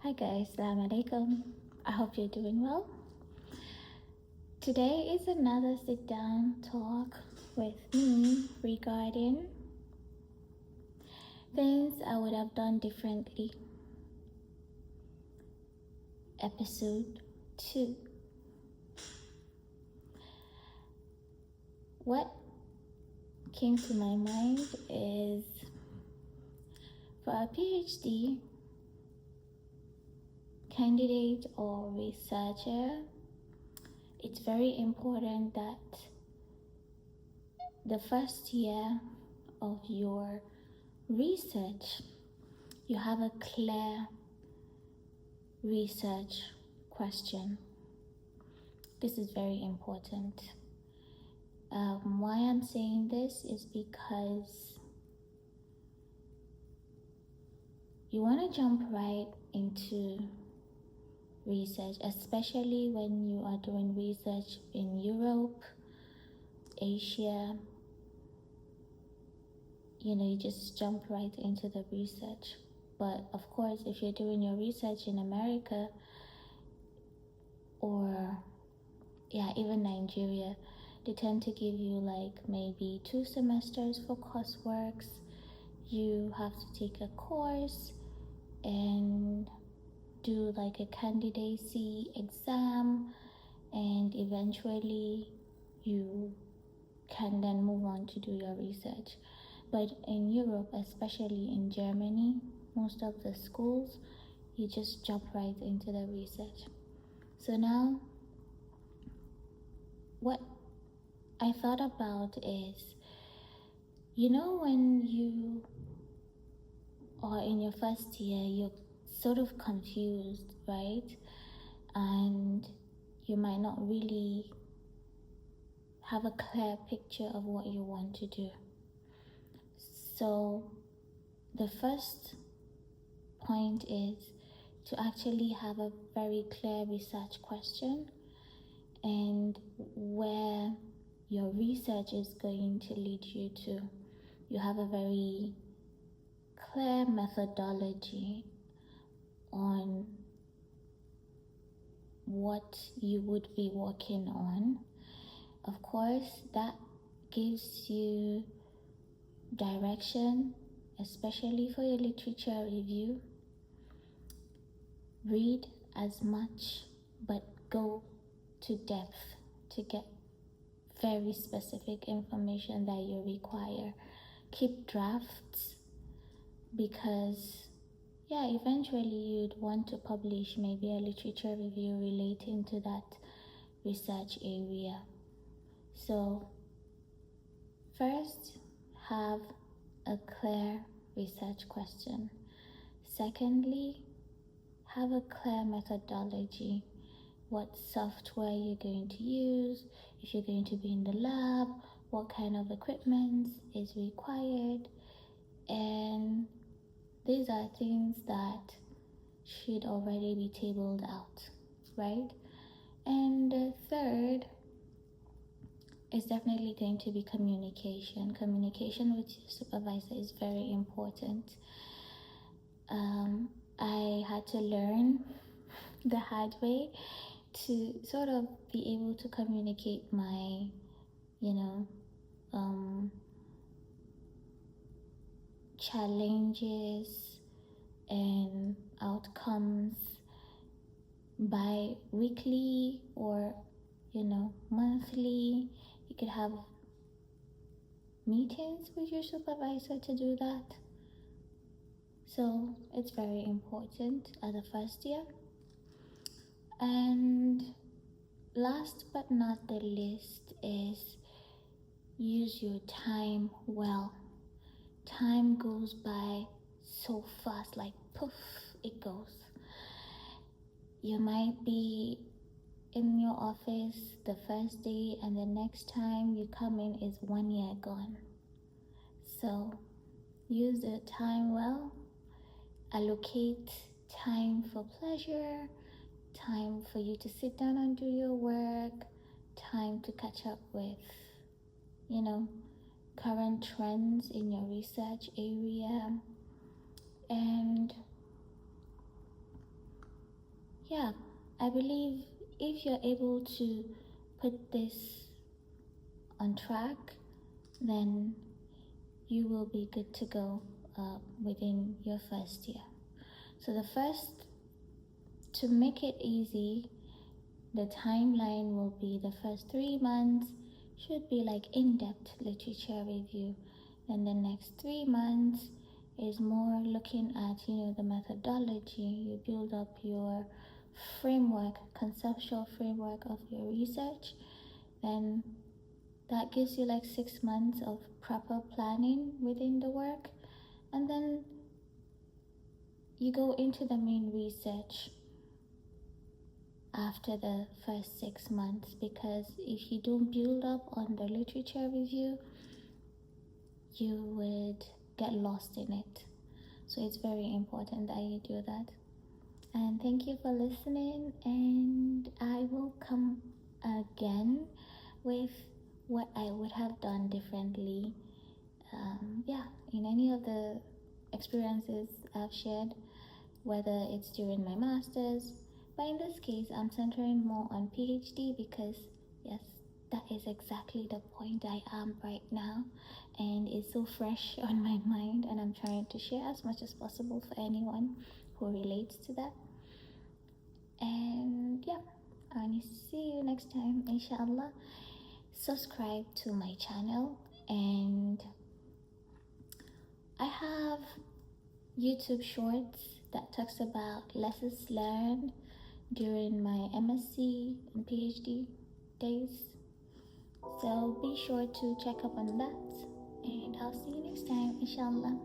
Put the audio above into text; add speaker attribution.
Speaker 1: Hi guys, Assalamu alaikum. I hope you're doing well. Today is another sit down talk with me regarding things I would have done differently. Episode 2. What came to my mind is for a PhD candidate or researcher, it's very important that the first year of your research, you have a clear research question. This is very important. Why I'm saying this is because you want to jump right into research, especially when you are doing research in Europe, Asia. You just jump right into the research. But of course, if you're doing your research in America or even Nigeria, they tend to give you like maybe 2 semesters for courseworks. You have to take a course and do like a candidacy exam, and eventually you can then move on to do your research. But in Europe, especially in Germany, most of the schools, you just jump right into the research. So now, what I thought about is, when you are in your first year, you're sort of confused, right? And you might not really have a clear picture of what you want to do. So the first point is to actually have a very clear research question and where your research is going to lead you to. You have a very clear methodology on what you would be working on. Of course, that gives you direction, especially for your literature review. Read as much, but go to depth to get very specific information that you require. Keep drafts because eventually you'd want to publish maybe a literature review relating to that research area. So first, have a clear research question. Secondly, have a clear methodology. What software you're going to use, if you're going to be in the lab, what kind of equipment is required, and these are things that should already be tabled out, right? And the third is definitely going to be communication. Communication with your supervisor is very important. I had to learn the hard way to sort of be able to communicate my, challenges and outcomes by weekly or monthly. You could have meetings with your supervisor to do that. So it's very important as a first year. And last but not the least is use your time well. Time goes by so fast, like poof, it goes. You might be in your office the first day and the next time you come in is 1 year gone. So use the time well. Allocate time for pleasure, time for you to sit down and do your work, time to catch up with, current trends in your research area, and yeah, I believe if you're able to put this on track, then you will be good to go within your first year. So, the first, to make it easy, the timeline will be the first 3 months should be like in depth literature review. Then the next 3 months is more looking at, the methodology. You build up your framework, conceptual framework of your research. Then that gives you like 6 months of proper planning within the work. And then you go into the main research after the first 6 months, because if you don't build up on the literature review, you would get lost in it. So it's very important that you do that. And thank you for listening, and I will come again with what I would have done differently. In any of the experiences I've shared, whether it's during my master's, but in this case, I'm centering more on PhD because, yes, that is exactly the point I am right now, and it's so fresh on my mind, and I'm trying to share as much as possible for anyone who relates to that. And yeah, I'll see you next time, inshallah. Subscribe to my channel, and I have YouTube shorts that talks about lessons learned during my MSc and PhD days. So be sure to check up on that, and I'll see you next time, inshallah.